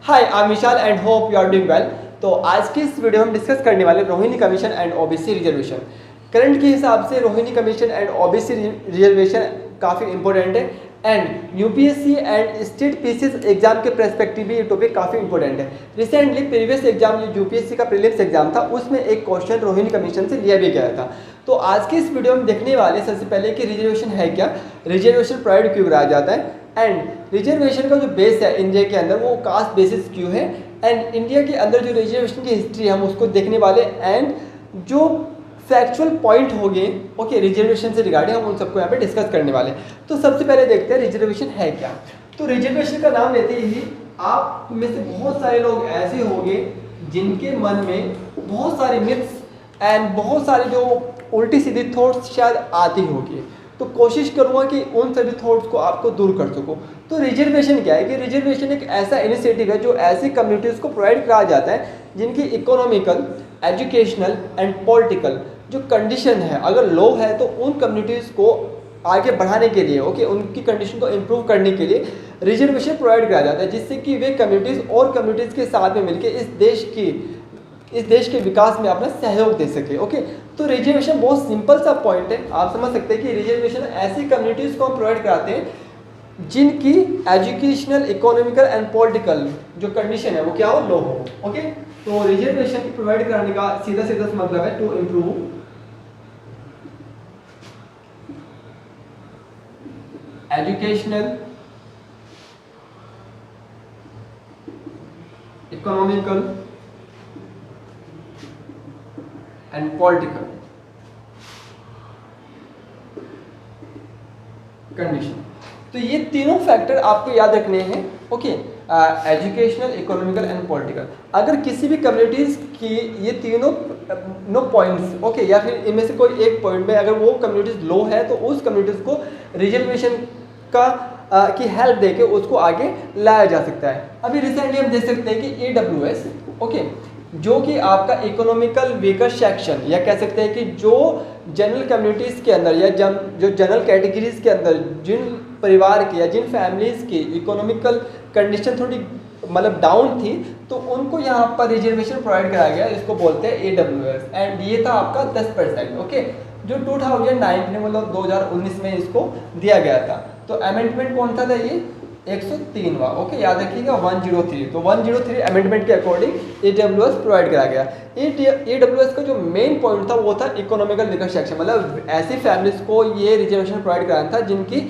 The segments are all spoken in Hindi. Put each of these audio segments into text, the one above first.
Hi I am Vishal and hope you are doing well. तो आज की इस वीडियो में हम डिस्कस करने वाले Rohini commission and OBC reservation. Current के हिसाब से Rohini commission and OBC reservation काफ़ी इंपॉर्टेंट है and UPSC and state PCS exam के पर्सपेक्टिव भी ये टॉपिक काफ़ी इंपॉर्टेंट है। रिसेंटली प्रीवियस एग्जाम जो यूपीएससी का प्रीलिम्स एग्जाम था उसमें एक क्वेश्चन रोहिणी कमीशन से लिया भी गया था। तो आज के इस वीडियो में देखने वाले सबसे पहले कि रिजर्वेशन है क्या, रिजर्वेशन प्रोवाइड क्यों कराया जाता है एंड रिजर्वेशन का जो बेस है इंडिया के अंदर वो कास्ट बेसिस क्यों है एंड इंडिया के अंदर जो रिजर्वेशन की हिस्ट्री है हम उसको देखने वाले एंड जो फैक्चुअल पॉइंट हो गए ओके रिजर्वेशन से रिगार्डिंग हम उन सबको यहाँ पे डिस्कस करने वाले। तो सबसे पहले देखते हैं रिजर्वेशन है क्या। तो रिजर्वेशन का नाम लेते ही आप में से बहुत सारे लोग ऐसे होंगे जिनके मन में बहुत सारे मिथ्स एंड बहुत सारे जो उल्टी सीधी थॉट्स शायद आती होगी। तो कोशिश करूंगा कि उन सभी थॉट्स को आपको दूर कर सकूं। तो रिजर्वेशन क्या है कि रिजर्वेशन एक ऐसा इनिशिएटिव है जो ऐसी कम्युनिटीज़ को प्रोवाइड कराया जाता है जिनकी इकोनॉमिकल, एजुकेशनल एंड पॉलिटिकल जो कंडीशन है अगर लो है तो उन कम्युनिटीज़ को आगे बढ़ाने के लिए ओके उनकी कंडीशन को इम्प्रूव करने के लिए रिजर्वेशन प्रोवाइड कराया जाता है जिससे कि वे कम्युनिटीज़ और कम्युनिटीज़ के साथ में मिलकर इस देश के विकास में अपना सहयोग दे सके। ओके तो रिजर्वेशन बहुत सिंपल सा पॉइंट है, आप समझ सकते हैं कि रिजर्वेशन ऐसी कम्युनिटीज़ को हम प्रोवाइड कराते हैं जिनकी एजुकेशनल, इकोनॉमिकल एंड पॉलिटिकल जो कंडीशन है वो क्या हो, लो हो। ओके तो रिजर्वेशन प्रोवाइड कराने का सीधा सीधा मतलब है to improve educational, economical and political condition. तो ये तीनों फैक्टर आपको याद रखने हैं। Okay educational, economical and political. अगर किसी भी कम्युनिटीज़ की ये तीनों पॉइंट्स ओके या फिर इनमें से कोई एक पॉइंट में अगर वो कम्युनिटीज़ लो है तो उस कम्युनिटीज़ को रिजर्वेशन का की हेल्प देके उसको आगे लाया जा सकता है। अभी रिसेंटली हम देख सकते हैं कि AWS ओके जो कि आपका इकोनॉमिकल वीकर सेक्शन या कह सकते हैं कि जो जनरल कम्युनिटीज़ के अंदर या जो जनरल कैटेगरीज के अंदर जिन परिवार की या जिन फैमिलीज़ की इकोनॉमिकल कंडीशन थोड़ी मतलब डाउन थी तो उनको यहाँ पर रिजर्वेशन प्रोवाइड कराया गया, इसको बोलते हैं AWS एंड ये था आपका 10% ओके जो 2009 में मतलब 2019 में इसको दिया गया था। तो अमेंडमेंट कौन था ये 103वां ओके याद रखिएगा 103। तो 103 अमेंडमेंट के अकॉर्डिंग AWS प्रोवाइड कराया गया। AWS का जो मेन पॉइंट था वो था इकोनॉमिकल वीकर सेक्शन, मतलब ऐसी फैमिलीज को ये रिजर्वेशन प्रोवाइड कराना था जिनकी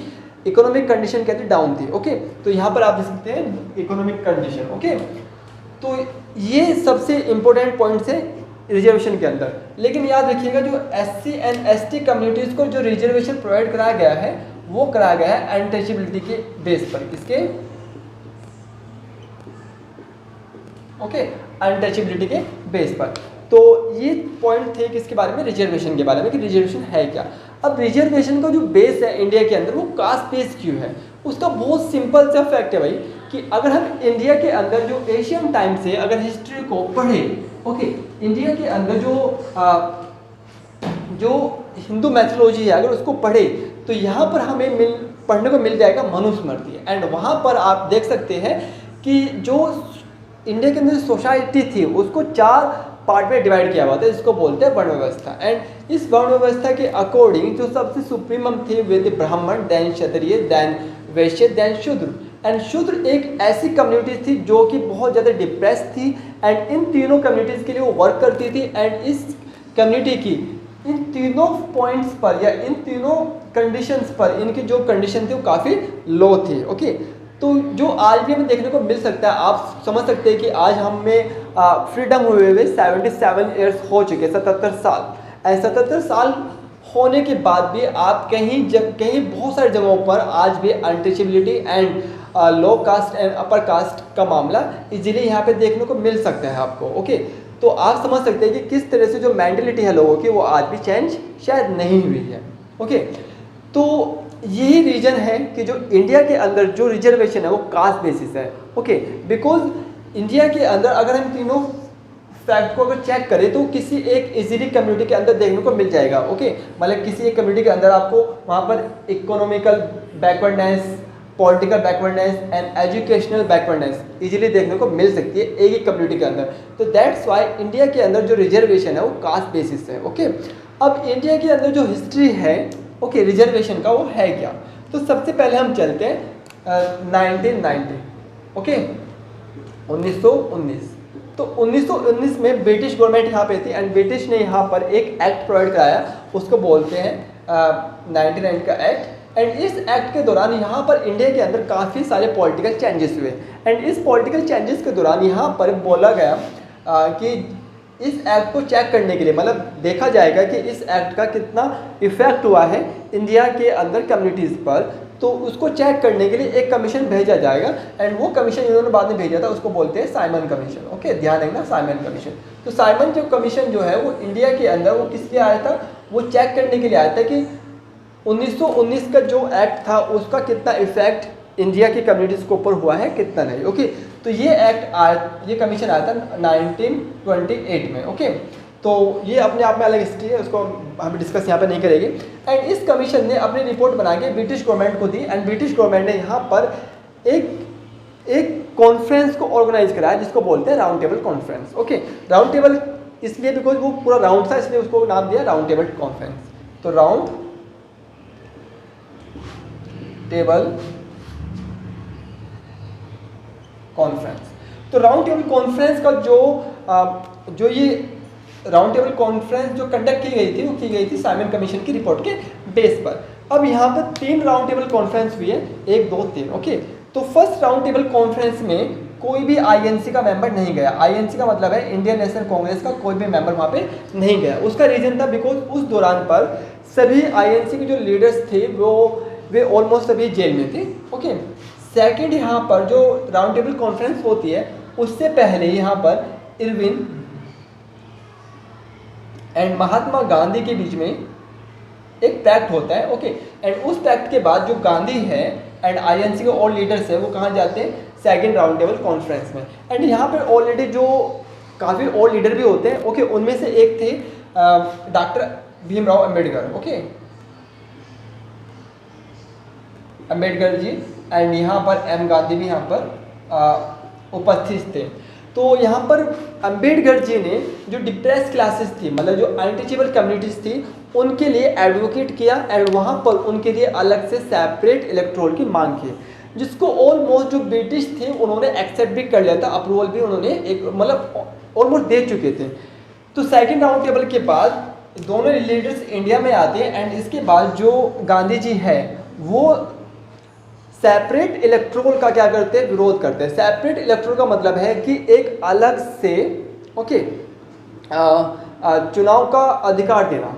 इकोनॉमिक कंडीशन कहते डाउन थी। ओके तो यहाँ पर आप देख सकते हैं इकोनॉमिक कंडीशन। ओके तो ये सबसे इंपॉर्टेंट पॉइंट्स है रिजर्वेशन के अंदर। लेकिन याद रखिएगा जो SC एंड ST कम्युनिटीज़ को जो रिजर्वेशन प्रोवाइड कराया गया है वो कराया गया है अनटचेबिलिटी के बेस पर। किसके ओके अनटचेबिलिटी के बेस पर। तो ये पॉइंट थे किसके बारे में, रिजर्वेशन के बारे में कि रिजर्वेशन है क्या। अब रिजर्वेशन का जो बेस है इंडिया के अंदर वो कास्ट बेस क्यों है, उसका बहुत सिंपल सा फैक्ट है भाई कि अगर हम इंडिया के अंदर जो एशियन टाइम से अगर हिस्ट्री को पढ़े ओके इंडिया के अंदर जो हिंदू मैथोलॉजी है अगर उसको पढ़े तो यहाँ पर हमें पढ़ने को मिल जाएगा मनुस्मृति एंड वहाँ पर आप देख सकते हैं कि जो इंडिया के अंदर सोसाइटी थी उसको 4 पार्ट में डिवाइड किया हुआ था, इसको बोलते हैं वर्ण व्यवस्था एंड इस वर्ण व्यवस्था के अकॉर्डिंग जो सबसे सुप्रीमम थे वे थे ब्राह्मण, देन क्षत्रिय, देन वैश्य, देन शूद्र एंड शूद्र एक ऐसी कम्युनिटी थी जो कि बहुत ज़्यादा डिप्रेस थी एंड इन तीनों कम्युनिटीज़ के लिए वो वर्क करती थी एंड इस कम्युनिटी की इन तीनों पॉइंट्स पर या इन तीनों कंडीशंस पर इनकी जो कंडीशन थी वो काफ़ी लो थी। ओके तो जो आज भी हमें देखने को मिल सकता है, आप समझ सकते हैं कि आज हमें फ्रीडम हुए हुए 77 ईयर्स हो चुके, 77 साल एंड 77 साल होने के बाद भी आप कहीं बहुत सारी जगहों पर आज भी untouchability and low caste and upper caste का मामला इजीली यहाँ पे देखने को मिल सकता है आपको। ओके तो आप समझ सकते हैं कि किस तरह से जो मेंटलिटी है लोगों की वो आज भी चेंज शायद नहीं हुई है। ओके तो यही रीजन है कि जो इंडिया के अंदर जो रिजर्वेशन है वो कास्ट बेसिस है। ओके बिकॉज इंडिया के अंदर अगर हम तीनों फैक्ट को अगर चेक करें तो किसी एक इजीली कम्युनिटी के अंदर देखने को मिल जाएगा। ओके मतलब किसी एक कम्युनिटी के अंदर आपको वहाँ पर economical backwardness political backwardness and educational backwardness easily देखने को मिल सकती है एक ही कम्युनिटी के अंदर। तो दैट्स वाई इंडिया के अंदर जो रिजर्वेशन है वो कास्ट बेसिस है। ओके, अब इंडिया के अंदर जो हिस्ट्री है ओके रिजर्वेशन का वो है क्या, तो सबसे पहले हम चलते हैं 1990 ओके 1919। तो 1919 में ब्रिटिश गवर्नमेंट यहाँ पे थी एंड ब्रिटिश ने यहाँ पर एक एक्ट प्रोवाइड कराया, उसको बोलते हैं 99 का एक्ट। एंड इस एक्ट के दौरान यहाँ पर इंडिया के अंदर काफ़ी सारे पॉलिटिकल चेंजेस हुए एंड इस पॉलिटिकल चेंजेस के दौरान यहाँ पर बोला गया कि इस एक्ट को चेक करने के लिए मतलब देखा जाएगा कि इस एक्ट का कितना इफेक्ट हुआ है इंडिया के अंदर कम्युनिटीज़ पर, तो उसको चेक करने के लिए एक कमीशन भेजा जाएगा एंड वो कमीशन इन्होंने बाद में भेजा था, उसको बोलते हैं साइमन कमीशन। ओके, ध्यान रखना साइमन कमीशन। तो साइमन जो कमीशन जो है वो इंडिया के अंदर वो किस लिए आया था, वो चेक करने के लिए आया था कि 1919 का जो एक्ट था उसका कितना इफेक्ट इंडिया की कम्युनिटीज़ के ऊपर हुआ है कितना नहीं। ओके, तो ये एक्ट ये कमीशन आया था 1928 में। ओके, तो ये अपने आप में अलग हिस्ट्री है, उसको हम डिस्कस यहाँ पे नहीं करेंगे। एंड इस कमीशन ने अपनी रिपोर्ट बना के ब्रिटिश गवर्नमेंट को दी एंड ब्रिटिश गवर्नमेंट ने यहाँ पर एक कॉन्फ्रेंस को ऑर्गेनाइज कराया जिसको बोलते हैं round table conference. Okay, round table इसलिए बिकॉज वो पूरा राउंड था इसलिए उसको नाम दिया राउंड टेबल कॉन्फ्रेंस। तो राउंड टेबल कॉन्फ्रेंस, तो राउंड टेबल कॉन्फ्रेंस का जो ये राउंड टेबल कॉन्फ्रेंस जो कंडक्ट की गई थी वो की गई थी साइमन कमीशन की रिपोर्ट के बेस पर। अब यहाँ पर 3 राउंड टेबल कॉन्फ्रेंस हुई है, 1 2 3। ओके, तो फर्स्ट राउंड टेबल कॉन्फ्रेंस में कोई भी आईएनसी का मेंबर नहीं गया। आईएनसी का मतलब है इंडियन नेशनल कांग्रेस का कोई भी मेंबर वहाँ पे नहीं गया। उसका रीजन था बिकॉज उस दौरान पर सभी आईएनसी के जो लीडर्स थे वे ऑलमोस्ट सभी जेल में थे। ओके, सेकेंड यहाँ पर जो राउंड टेबल कॉन्फ्रेंस होती है उससे पहले यहाँ पर इरविन एंड महात्मा गांधी के बीच में एक पैक्ट होता है। ओके, एंड उस पैक्ट के बाद जो गांधी है एंड आईएनसी के और लीडर्स है वो कहाँ जाते हैं, सेकेंड राउंड टेबल कॉन्फ्रेंस में। एंड यहाँ पर ऑलरेडी जो काफ़ी और लीडर भी होते हैं। ओके, उनमें से एक थे doctor Bhimrao Ambedkar. Okay, Ambedkar ji and यहाँ पर एम गांधी भी यहाँ पर उपस्थित थे। तो यहाँ पर अम्बेडकर जी ने जो डिप्रेस क्लासेस थी मतलब जो अनटचेबल कम्युनिटीज़ थी उनके लिए एडवोकेट किया एंड वहाँ पर उनके लिए अलग से सेपरेट इलेक्टोरल की मांग की, जिसको ऑलमोस्ट जो ब्रिटिश थे उन्होंने एक्सेप्ट भी कर लिया था, अप्रूवल भी उन्होंने एक मतलब ऑलमोस्ट दे चुके थे। तो सेकेंड राउंड टेबल के बाद दोनों लीडर्स इंडिया में आते हैं एंड इसके बाद जो गांधी जी है वो सेपरेट इलेक्ट्रोल का क्या करते हैं, विरोध करते हैं। सेपरेट इलेक्ट्रोल का मतलब है कि एक अलग से ओके चुनाव का अधिकार देना,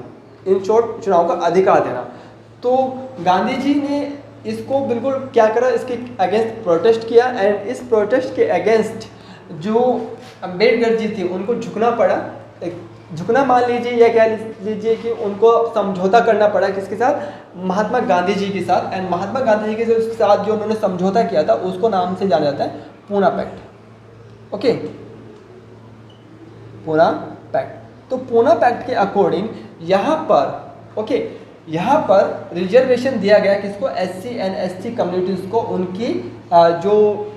इन शॉर्ट चुनाव का अधिकार देना। तो गांधी जी ने इसको बिल्कुल क्या करा, इसके अगेंस्ट प्रोटेस्ट किया एंड इस प्रोटेस्ट के अगेंस्ट जो अम्बेडकर जी थे उनको झुकना पड़ा, झुकना मान लीजिए या कह लीजिए कि उनको समझौता करना पड़ा किसके साथ, महात्मा गांधी जी के साथ। एंड महात्मा गांधी जी के साथ जो उन्होंने समझौता किया था उसको नाम से जाना जाता है Poona pact. Okay, Poona pact. तो पूना पैक्ट के अकॉर्डिंग यहाँ पर ओके यहाँ पर रिजर्वेशन दिया गया किसको, SC एंड ST कम्युनिटीज़ को उनकी जो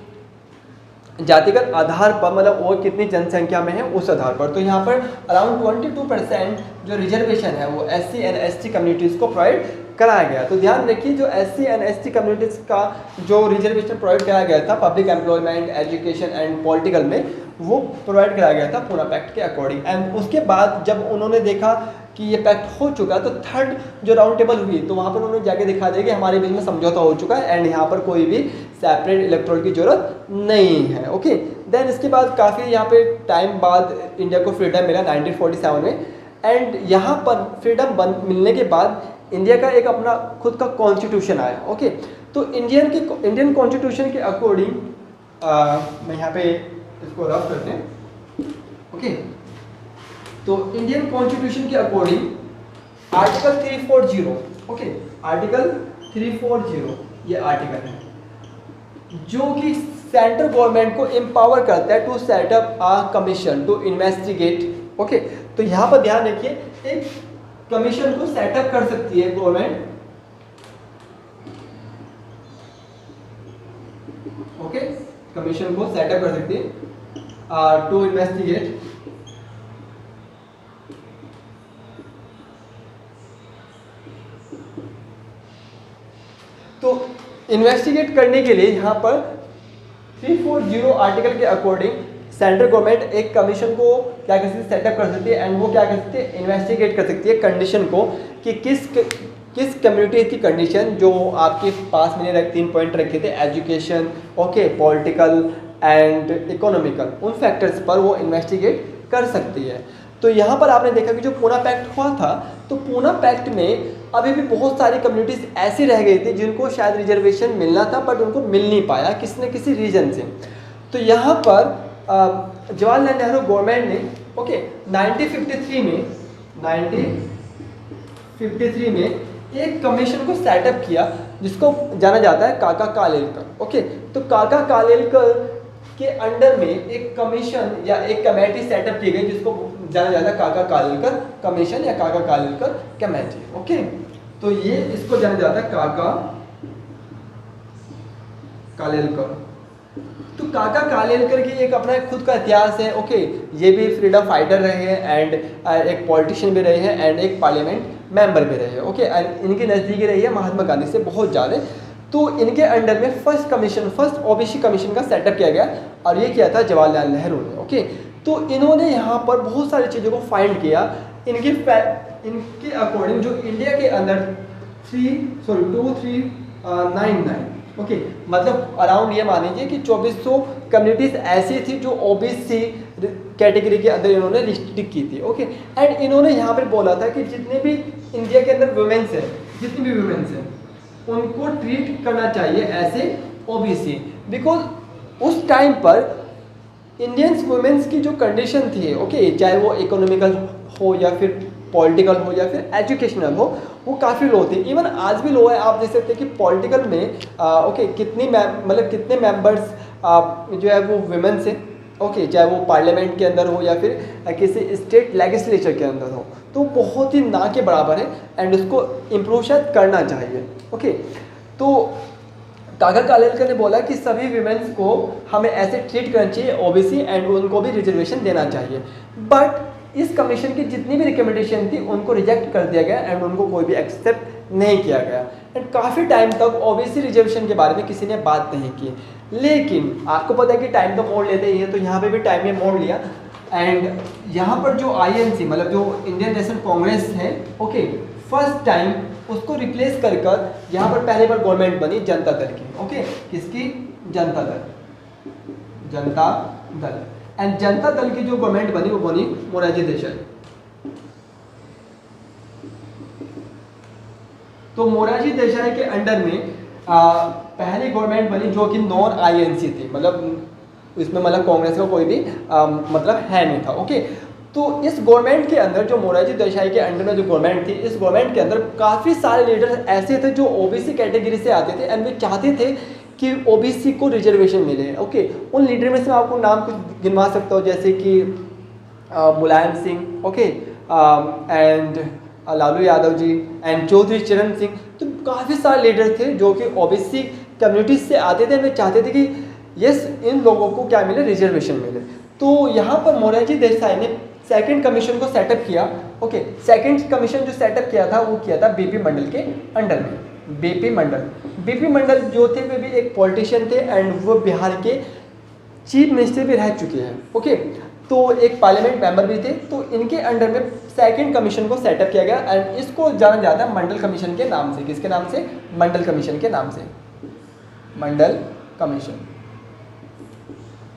जातिगत आधार पर मतलब वो कितनी जनसंख्या में है उस आधार पर। तो यहाँ पर अराउंड 22% जो रिजर्वेशन है वो SC एंड ST कम्युनिटीज़ को प्रोवाइड कराया गया। तो ध्यान रखिए जो SC एंड ST कम्युनिटीज़ का जो रिजर्वेशन प्रोवाइड कराया गया था public employment, education and political में, वो प्रोवाइड कराया गया था पूना पैक्ट के अकॉर्डिंग। एंड उसके बाद जब उन्होंने देखा कि ये पैक्ट हो चुका तो थर्ड जो राउंड टेबल हुई तो वहाँ पर उन्होंने जाके दिखा दिया कि हमारे बीच में समझौता हो चुका है एंड यहाँ पर कोई भी सेपरेट इलेक्टोरल की जरूरत नहीं है। ओके, देन इसके बाद काफ़ी यहाँ पे टाइम बाद इंडिया को फ्रीडम मिला 1947 में। एंड यहाँ पर फ्रीडम मिलने के बाद इंडिया का एक अपना खुद का कॉन्स्टिट्यूशन आया। ओके, तो इंडियन कॉन्स्टिट्यूशन के अकॉर्डिंग मैं यहाँ पे इसको रफ करते हैं। ओके, तो इंडियन कॉन्स्टिट्यूशन के अकॉर्डिंग आर्टिकल 340 ओके आर्टिकल 340 ये आर्टिकल है जो कि सेंट्रल गवर्नमेंट को एम्पावर करता है to set up a commission to investigate. Okay, तो यहाँ पर ध्यान रखिए एक कमीशन को सेटअप कर सकती है गवर्नमेंट कमीशन को सेटअप कर सकती है टू इन्वेस्टिगेट तो इन्वेस्टिगेट करने के लिए यहाँ पर 340 आर्टिकल के अकॉर्डिंग सेंट्रल गवर्नमेंट एक कमीशन को क्या कर सकती है, सेटअप कर सकती है एंड वो क्या कर सकती है, इन्वेस्टिगेट कर सकती है कंडीशन को कि किस कम्युनिटी की कंडीशन जो आपके पास मैंने 3 पॉइंट रखे थे, education, okay, political and economical, उन फैक्टर्स पर वो इन्वेस्टिगेट कर सकती है। तो यहाँ पर आपने देखा कि जो पूना पैक्ट हुआ था, तो पूना पैक्ट में अभी भी बहुत सारी कम्युनिटीज़ ऐसी रह गई थी जिनको शायद रिजर्वेशन मिलना था बट उनको मिल नहीं पाया किसी न किसी रीजन से। तो यहाँ पर जवाहरलाल नेहरू गवर्नमेंट ने ओके 1953 में एक कमीशन को सेटअप किया जिसको जाना जाता है काका कालेलकर। ओके, तो काका कालेलकर के अंडर में एक कमीशन या एक कमेटी सेटअप की गई जिसको जाना जाता है काका कालेलकर कमीशन या काका कालेलकर कमेटी। ओके, तो ये इसको जाना जाता है काका कालेलकर। तो काका कालेलकर की एक अपना खुद का इतिहास है। ओके, ये भी फ्रीडम फाइटर रहे हैं एंड एक पॉलिटिशियन भी रहे हैं एंड एक पार्लियामेंट मेंबर भी रहे हैं। ओके, एंड इनकी नज़दीकी रही है महात्मा गांधी से बहुत ज़्यादा। तो इनके अंडर में फर्स्ट ओबीसी कमीशन का सेटअप किया गया और ये किया था जवाहरलाल नेहरू ने। ओके, तो इन्होंने यहाँ पर बहुत सारी चीज़ों को फाइंड किया। इनके अकॉर्डिंग जो इंडिया के अंदर 2399 ओके, मतलब अराउंड ये मान लीजिए कि 2400 कम्युनिटीज़ ऐसी थी जो ओबीसी कैटेगरी के अंदर इन्होंने रिस्ट्रिक्ट की थी। ओके, एंड इन्होंने यहाँ पर बोला था कि जितने भी इंडिया के अंदर वुमेन्स हैं, जितनी भी वुमेन्स हैं उनको ट्रीट करना चाहिए ऐसे ओबीसी, बिकॉज उस टाइम पर इंडियंस वुमेन्स की जो कंडीशन थी, ओके, चाहे वो इकोनॉमिकल हो या फिर पॉलिटिकल हो या फिर एजुकेशनल हो, वो काफ़ी लो थी। इवन आज भी लो है। आप देख सकते हैं कि पॉलिटिकल में ओके कितने मेंबर्स जो है वो वुमेन्स हैं। ओके, चाहे वो पार्लियामेंट के अंदर हो या फिर किसी स्टेट लेजिस्लेचर के अंदर हो, तो बहुत ही ना के बराबर है एंड उसको इम्प्रूव शायद करना चाहिए। ओके, तो काका कालेलकर ने बोला कि सभी वुमेन्स को हमें ऐसे ट्रीट करना चाहिए ओबीसी एंड उनको भी रिजर्वेशन देना चाहिए। बट इस कमीशन की जितनी भी रिकमेंडेशन थी उनको रिजेक्ट कर दिया गया एंड उनको कोई भी एक्सेप्ट नहीं किया गया एंड काफ़ी टाइम तक ओबीसी रिजर्वेशन के बारे में किसी ने बात नहीं की। लेकिन आपको पता है कि टाइम तो मोड़ लेते ही है, तो यहाँ पे भी टाइम में मोड़ लिया एंड यहाँ पर जो आईएनसी मतलब जो इंडियन नेशनल कांग्रेस है, ओके, फर्स्ट टाइम उसको रिप्लेस कर यहाँ पर पहले बार गवर्नमेंट बनी जनता दल की। ओके, किसकी? जनता दल एंड जनता दल की जो गवर्नमेंट बनी वो बनी मोरारजी देसाई। तो मोरारजी देसाई के अंडर में पहली गवर्नमेंट बनी जो कि नॉन आईएनसी थी, मतलब इसमें मतलब कांग्रेस का कोई भी मतलब है नहीं था। ओके, तो इस गवर्नमेंट के अंदर जो मोरारजी देसाई के अंडर में जो गवर्नमेंट थी, इस गवर्नमेंट के अंदर काफ़ी सारे लीडर्स ऐसे थे जो ओबीसी कैटेगरी से आते थे एंड वे चाहते थे कि ओबीसी को रिजर्वेशन मिले। ओके, उन लीडर में से मैं आपको नाम कुछ गिनवा सकता हूँ, जैसे कि Mulayam Singh, okay, and Lalu Yadav ji and Chaudhary Charan Singh. तो काफ़ी सारे लीडर थे जो कि ओबीसी कम्युनिटी से आते थे, वे चाहते थे कि यस इन लोगों को क्या मिले, रिजर्वेशन मिले। तो यहाँ पर मोरारजी देसाई ने सेकंड कमीशन को सेटअप किया। ओके, सेकंड कमीशन जो सेटअप किया था वो किया था बीपी मंडल के अंडर में। बीपी मंडल जो थे वे भी एक पॉलिटिशियन थे एंड वो बिहार के चीफ मिनिस्टर भी रह चुके हैं। ओके, तो एक पार्लियामेंट मेंबर भी थे। तो इनके अंडर में सेकंड कमीशन को सेटअप किया गया एंड इसको जाना जाता है मंडल कमीशन के नाम से। किसके नाम से? मंडल कमीशन के नाम से, मंडल कमीशन।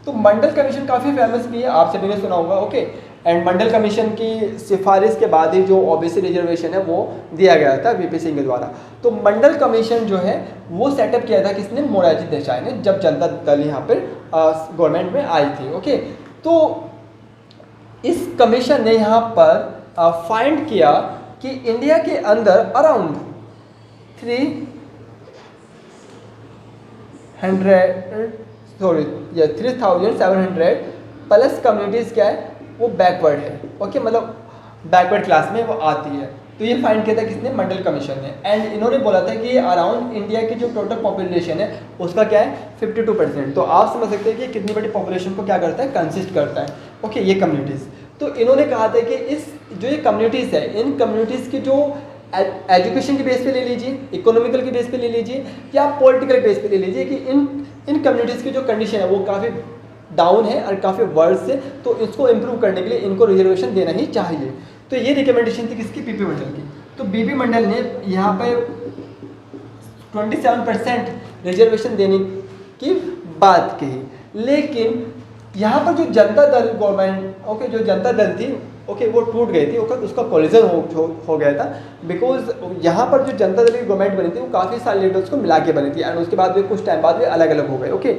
तो मंडल कमीशन काफ़ी फेमस भी है, आप सभी ने सुना होगा। ओके, एंड मंडल कमीशन की सिफारिश के बाद ही जो ओबीसी रिजर्वेशन है वो दिया गया था वीपी सिंह के द्वारा। तो मंडल कमीशन जो है वो सेटअप किया था किसने? मोरारजी देसाई ने, जब जनता दल यहाँ पर गवर्नमेंट में आई थी। ओके, तो इस कमीशन ने यहाँ पर फाइंड किया कि इंडिया के अंदर अराउंड 3700 प्लस कम्युनिटीज़ क्या है वो बैकवर्ड है। ओके, मतलब बैकवर्ड क्लास में वो आती है। तो ये फाइंड किया था किसने, मंडल कमीशन ने। एंड इन्होंने बोला था कि अराउंड इंडिया की जो टोटल पॉपुलेशन है उसका क्या है 52%। तो आप समझ सकते हैं कि कितनी बड़ी पॉपुलेशन को क्या करता है, कंसिस्ट करता है। ओके, ये कम्युनिटीज़। तो इन्होंने कहा था कि इस जो ये कम्युनिटीज़ है, इन कम्युनिटीज़ की जो एजुकेशन के बेस पे ले लीजिए, इकोनॉमिकल के बेस पे ले लीजिए, या पॉलिटिकल बेस पे ले लीजिए, कि इन कम्युनिटीज़ की जो कंडीशन है वो काफ़ी डाउन है और काफ़ी वर्स है, तो इसको इम्प्रूव करने के लिए इनको रिजर्वेशन देना ही चाहिए। तो ये रिकमेंडेशन थी किसकी, बीपी मंडल की। तो बीपी मंडल ने यहाँ पे 27% रिजर्वेशन देने की बात कही, लेकिन यहाँ पर जो जनता दल गवर्नमेंट, ओके, जो जनता दल थी, ओके, वो टूट गई थी, उसका कोलिजन हो गया था। बिकॉज यहाँ पर जो जनता दल की गवर्नमेंट बनी थी वो काफ़ी सारे लीडर्स को मिला के बनी थी, एंड उसके बाद भी कुछ टाइम बाद भी अलग अलग हो गए। ओके,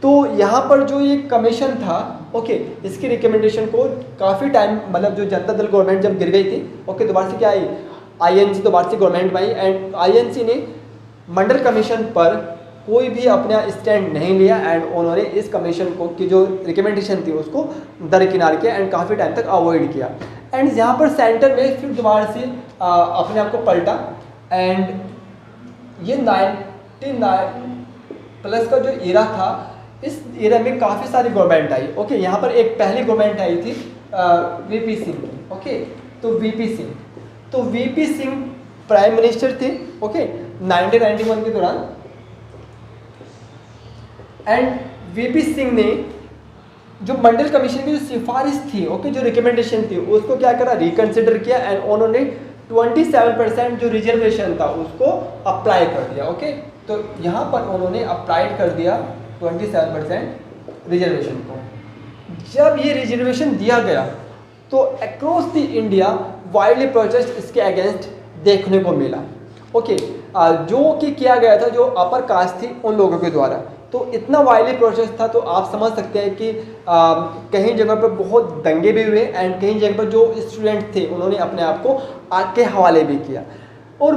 तो यहाँ पर जो ये कमीशन था, ओके, इसकी रिकमेंडेशन को काफ़ी टाइम, मतलब जो जनता दल गवर्नमेंट जब गिर गई थी, ओके, दोबारा से क्या आई, आईएनसी दोबारा से गवर्नमेंट में आई, एंड आईएनसी ने मंडल कमीशन पर कोई भी अपना स्टैंड नहीं लिया, एंड उन्होंने इस कमीशन को की जो रिकमेंडेशन थी उसको दरकिनार किया, एंड काफ़ी टाइम तक अवॉइड किया। एंड यहाँ पर सेंटर में फिर दोबारा से अपने आप को पलटा, एंड ये 99+ का जो एरा था, इस एरा में काफ़ी सारी गवर्नमेंट आई। ओके, यहाँ पर एक पहली गवर्नमेंट आई थी वीपी सिंह की। ओके, तो वीपी सिंह प्राइम मिनिस्टर थे, ओके, 1991 के दौरान। एंड वीपी सिंह ने जो मंडल कमीशन की जो सिफारिश थी, ओके, जो रिकमेंडेशन थी, उसको क्या करा, रिकंसिडर किया, एंड उन्होंने 27% जो रिजर्वेशन था उसको अप्लाई कर दिया। ओके, तो यहाँ पर उन्होंने अप्लाई कर दिया 27% रिजर्वेशन को। जब ये रिजर्वेशन दिया गया तो across the India widely protest इसके अगेंस्ट देखने को मिला। ओके, जो कि किया गया था जो अपर कास्ट थी उन लोगों के द्वारा, तो इतना वाइडली प्रोटेस्ट था, तो आप समझ सकते हैं कि कहीं जगह पर बहुत दंगे भी हुए, एंड कहीं जगह पर जो स्टूडेंट थे उन्होंने अपने आप को आग के हवाले भी किया। और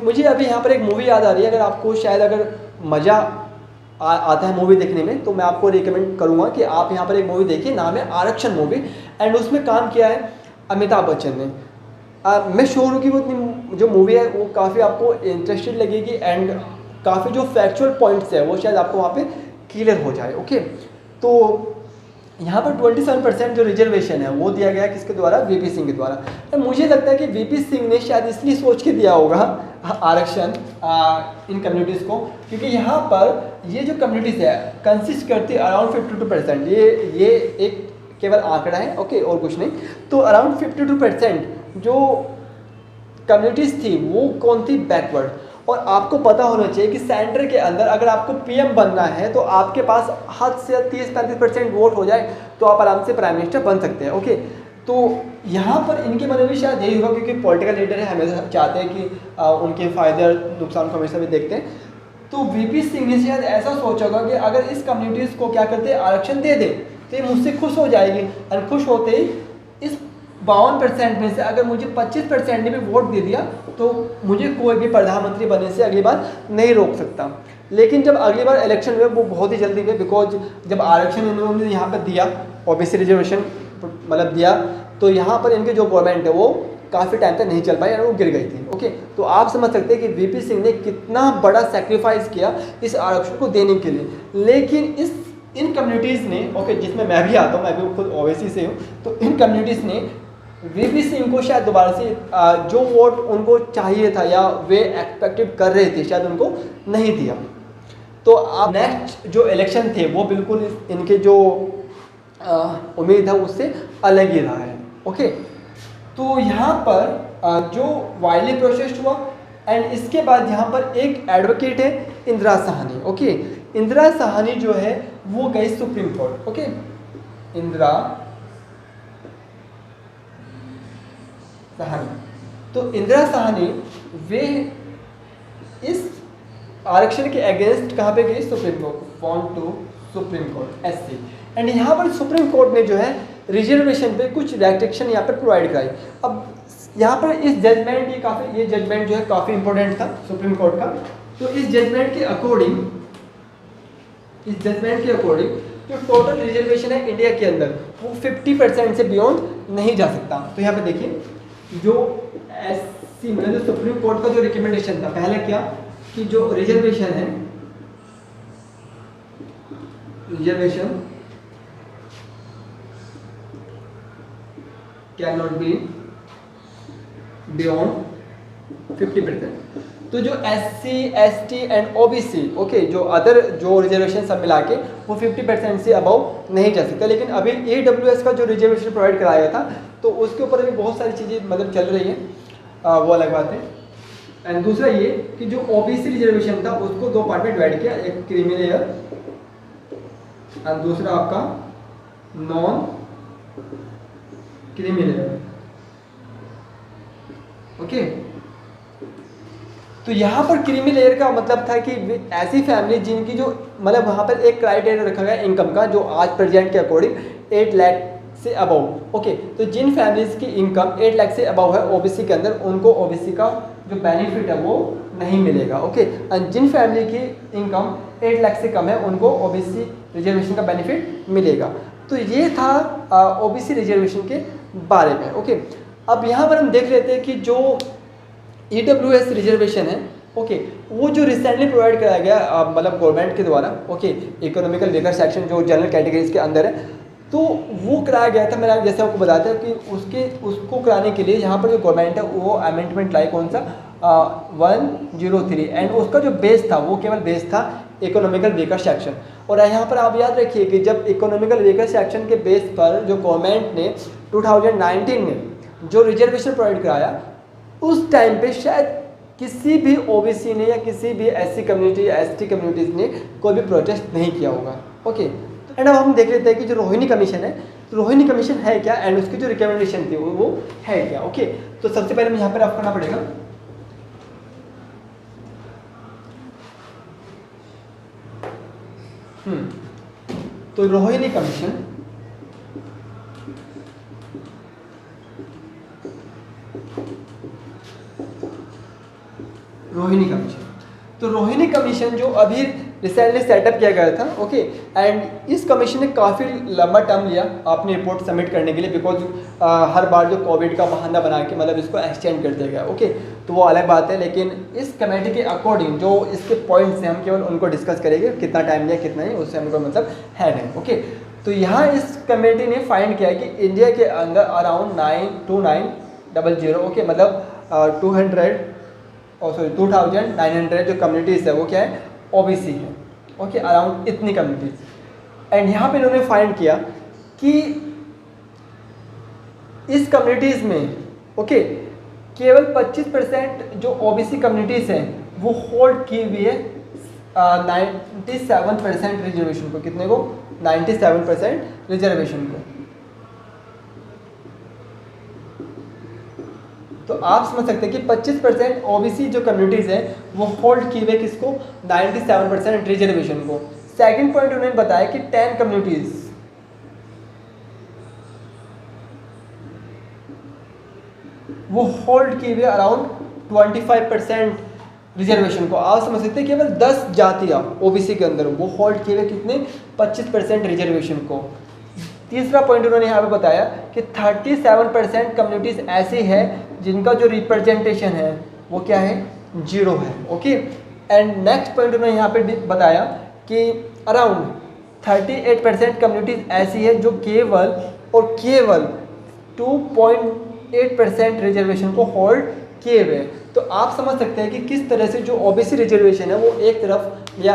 मुझे अभी यहाँ पर एक मूवी याद आ रही है, अगर आपको शायद अगर मज़ा आता है मूवी देखने में, तो मैं आपको रिकमेंड करूँगा कि आप यहाँ पर एक मूवी देखिए, नाम है आरक्षण मूवी, एंड उसमें काम किया है अमिताभ बच्चन ने। मैं श्योर हूँ कि वो जो मूवी है वो काफ़ी आपको इंटरेस्टेड लगेगी, एंड काफ़ी जो फैक्चुअल पॉइंट्स है वो शायद आपको वहाँ पे क्लियर हो जाए। ओके, तो यहाँ पर 27% जो रिजर्वेशन है वो दिया गया किसके द्वारा, वीपी सिंह के द्वारा। तो मुझे लगता है कि वीपी सिंह ने शायद इसलिए सोच के दिया होगा आरक्षण इन कम्युनिटीज़ को, क्योंकि यहाँ पर ये जो कम्युनिटीज़ है कंसिस्ट करती है अराउंड 52%। ये एक केवल आंकड़ा है, ओके, और कुछ नहीं। तो अराउंड 52% जो कम्युनिटीज़ थी वो कौन थी, बैकवर्ड। और आपको पता होना चाहिए कि सेंटर के अंदर अगर आपको पीएम बनना है तो आपके पास हद से 30-35% वोट हो जाए तो आप आराम से प्राइम मिनिस्टर बन सकते हैं। ओके, तो यहाँ पर इनके मन में भी शायद यही होगा, क्योंकि पॉलिटिकल लीडर है, हमेशा चाहते हैं कि उनके फ़ायदे और नुकसान को हमेशा भी देखते हैं। तो वीपी सिंह ने शायद ऐसा सोचा होगा कि अगर इस कम्युनिटीज़ को क्या करते हैं, आरक्षण दे दे, तो ये मुझसे खुश हो जाएगी, और खुश होते ही इस 52% में से अगर मुझे 25% ने भी वोट दे दिया तो मुझे कोई भी प्रधानमंत्री बनने से अगली बार नहीं रोक सकता। लेकिन जब अगली बार इलेक्शन हुए वो बहुत ही जल्दी हुए, बिकॉज जब आरक्षण इन्होंने यहाँ पर दिया, ओबीसी रिजर्वेशन मतलब दिया, तो यहाँ पर इनकी जो गवर्नमेंट है वो काफ़ी टाइम तक नहीं चल पाई और वो गिर गई थी। ओके, तो आप समझ सकते हैं कि वीपी सिंह ने कितना बड़ा सेक्रीफाइस किया इस आरक्षण को देने के लिए। लेकिन इन कम्युनिटीज़ ने, ओके, जिसमें मैं भी आता हूँ, मैं भी खुद ओबीसी से हूँ, तो इन कम्युनिटीज़ ने वीपी सिंह को शायद दोबारा से जो वोट उनको चाहिए था या वे एक्सपेक्टेड कर रहे थे शायद उनको नहीं दिया। तो अब नेक्स्ट जो इलेक्शन थे वो बिल्कुल इनके जो उम्मीद है उससे अलग ही रहा है। ओके, तो यहाँ पर जो वाइडली प्रोटेस्ट हुआ, एंड इसके बाद यहाँ पर एक एडवोकेट है इंदिरा साहनी। ओके, इंदिरा साहनी जो है वो गई supreme court. Okay, Indira Sahni, तो इंदिरा साहनी वे इस आरक्षण के अगेंस्ट कहाँ पे गई, supreme court, form to supreme court SC. And यहाँ पर सुप्रीम कोर्ट ने जो है रिजर्वेशन पे कुछ रेस्ट्रिक्शन यहाँ पर प्रोवाइड कराई। अब यहाँ पर इस जजमेंट ये जजमेंट जो है काफ़ी इंपॉर्टेंट था सुप्रीम कोर्ट का। तो इस जजमेंट के अकॉर्डिंग जो टोटल रिजर्वेशन है इंडिया के अंदर वो 50% से बियॉन्ड नहीं जा सकता। तो यहाँ पे देखिए जो सी मतलब जो सुप्रीम कोर्ट का जो रिकमेंडेशन था पहले क्या कि जो रिजर्वेशन है, reservation can not be beyond 50%। तो जो SC, ST and OBC okay जो अदर जो रिजर्वेशन सब मिला के वो 50% से अबव नहीं जा सकता। लेकिन अभी AWS का जो रिजर्वेशन प्रोवाइड कराया गया था तो उसके ऊपर अभी बहुत सारी चीज़ें मतलब चल रही है, वो अलग बात है। एंड दूसरा ये कि जो OBC रिजर्वेशन था उसको दो पार्ट में डिवाइड किया, एक क्रीमी लेयर एंड दूसरा आपका नॉन क्रीमी लेयर। ओके तो यहाँ पर क्रीमी लेयर का मतलब था कि ऐसी फैमिली जिनकी जो मतलब वहाँ पर एक क्राइटेरिया रखा गया इनकम का जो आज प्रेजेंट के अकॉर्डिंग 8 लाख से अबव। ओके तो जिन फैमिलीज की इनकम 8 लाख से अबव है OBC के अंदर उनको OBC का जो बेनिफिट है वो नहीं मिलेगा। ओके एंड जिन फैमिली की इनकम 8 लाख से कम है उनको OBC रिजर्वेशन का बेनिफिट मिलेगा। तो ये था OBC रिजर्वेशन के बारे में। ओके अब यहाँ पर हम देख लेते हैं कि जो EWS रिजर्वेशन है ओके वो जो रिसेंटली प्रोवाइड कराया गया मतलब गवर्नमेंट के द्वारा ओके इकोनॉमिकल वेकर सेक्शन जो जनरल कैटेगरीज के अंदर है तो वो कराया गया था। मैंने जैसे आपको बताया था कि उसको कराने के लिए यहाँ पर जो गवर्नमेंट है वो अमेंडमेंट लाई कौन सा 103 एंड उसका जो बेस था वो केवल बेस था इकोनॉमिकल वेकर सेक्शन। और यहाँ पर आप याद रखिए कि जब इकोनॉमिकल वेकर सेक्शन के बेस पर जो गवर्नमेंट ने 2019 में जो रिजर्वेशन प्रोवाइड कराया उस टाइम पे शायद किसी भी OBC ने या किसी भी SC कम्युनिटी या ST कम्युनिटीज़ ने कोई भी प्रोटेस्ट नहीं किया होगा। ओके एंड अब हम देख लेते हैं कि जो रोहिणी कमीशन है तो रोहिणी कमीशन है क्या एंड उसकी जो रिकमेंडेशन थी वो है क्या। ओके तो सबसे पहले हमें यहाँ पर आप करना पड़ेगा तो रोहिणी कमीशन रोहिणी कमीशन तो रोहिणी कमीशन जो अभी रिसेंटली सेटअप किया गया था ओके एंड इस कमीशन ने काफ़ी लंबा टाइम लिया अपनी रिपोर्ट सबमिट करने के लिए बिकॉज हर बार जो कोविड का बहाना बना के मतलब इसको एक्सटेंड कर दिया गया। ओके तो वो अलग बात है लेकिन इस कमेटी के अकॉर्डिंग जो इसके पॉइंट्स हैं हम केवल उनको डिस्कस करेंगे, कितना टाइम लिया कितना नहीं उससे हमको मतलब है नहीं। ओके तो यहाँ इस कमेटी ने फाइंड किया कि इंडिया के अंदर अराउंड 92900 ओके मतलब 2900 जो कम्युनिटीज़ है वो क्या है OBC है। ओके अराउंड इतनी कम्युनिटीज़ एंड यहाँ पे इन्होंने फाइंड किया कि इस कम्युनिटीज़ में ओके केवल 25% जो OBC कम्युनिटीज़ हैं वो होल्ड की हुई है 97% रिजर्वेशन को। कितने को 97% रिजर्वेशन को। तो आप समझ सकते हैं कि 25% OBC जो कम्युनिटीज़ हैं वो होल्ड किए हुए किसको 97% रिजर्वेशन को। सेकंड पॉइंट उन्होंने बताया कि 10 कम्युनिटीज़ वो होल्ड किए हुए अराउंड 25% रिजर्वेशन को। आप समझ सकते हैं केवल 10 जातियाँ OBC के अंदर वो होल्ड किए हुए कितने 25% रिजर्वेशन को। तीसरा पॉइंट उन्होंने यहाँ पे बताया कि 37% कम्युनिटीज़ ऐसी है जिनका जो रिप्रेजेंटेशन है वो क्या है 0 है। ओके एंड नेक्स्ट पॉइंट उन्होंने यहाँ पे बताया कि अराउंड 38% कम्युनिटीज़ ऐसी है जो केवल और केवल 2.8% रिजर्वेशन को होल्ड किए हुए। तो आप समझ सकते हैं कि किस तरह से जो OBC रिजर्वेशन है वो एक तरफ या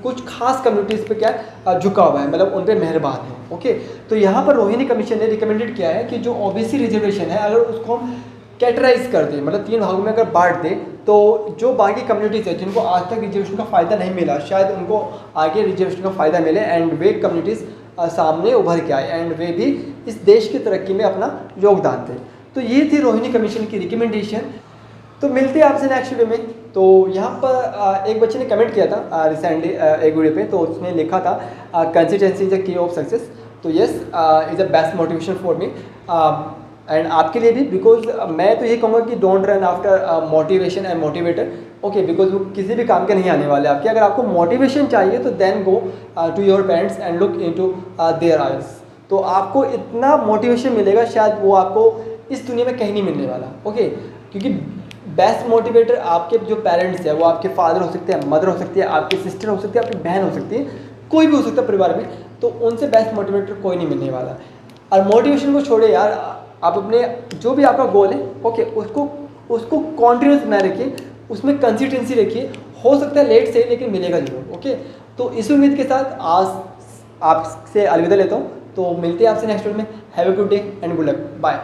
कुछ खास कम्युनिटीज़ पे क्या झुका हुआ है मतलब उन पे मेहरबान है। ओके तो यहाँ पर रोहिणी कमीशन ने रिकमेंडेड किया है कि जो OBC रिजर्वेशन है अगर उसको हम कैटराइज कर दें मतलब 3 भागों में अगर बांट दें तो जो बाकी कम्युनिटीज़ है जिनको आज तक रिजर्वेशन का फ़ायदा नहीं मिला शायद उनको आगे रिजर्वेशन का फ़ायदा मिले एंड वे कम्युनिटीज़ सामने उभर के आए एंड वे भी इस देश की तरक्की में अपना योगदान दें। तो ये थी रोहिणी कमीशन की रिकमेंडेशन। तो मिलते हैं आपसे नेक्स्ट वीडियो में। तो यहाँ पर एक बच्चे ने कमेंट किया था रिसेंटली एक वीडियो पे तो उसने लिखा था consistency is the key of success. तो yes is the best motivation for me and आपके लिए भी बिकॉज मैं तो ये कहूँगा कि don't run after motivation and motivator. Okay because वो किसी भी काम के नहीं आने वाले आपके। अगर आपको मोटिवेशन चाहिए तो then go to your parents and look into their eyes. तो आपको इतना मोटिवेशन मिलेगा शायद वो आपको इस दुनिया में कहीं नहीं मिलने वाला। ओके क्योंकि बेस्ट मोटिवेटर आपके जो पेरेंट्स है, वो आपके फादर हो सकते हैं, मदर हो सकती है, आपकी सिस्टर हो सकती है, आपकी बहन हो सकती है, कोई भी हो सकता है परिवार में, तो उनसे बेस्ट मोटिवेटर कोई नहीं मिलने वाला। और मोटिवेशन को छोड़े यार, आप अपने जो भी आपका गोल है ओके, उसको कॉन्टिन्यूस बनाए रखिए, उसमें कंसिस्टेंसी रखिए। हो सकता है लेट से, लेकिन मिलेगा जरूर। ओके, तो इस उम्मीद के साथ आज आपसे अलविदा लेता हूँ। तो मिलते हैं आपसे नेक्स्ट वीडियो में। Have a good day and good luck, bye.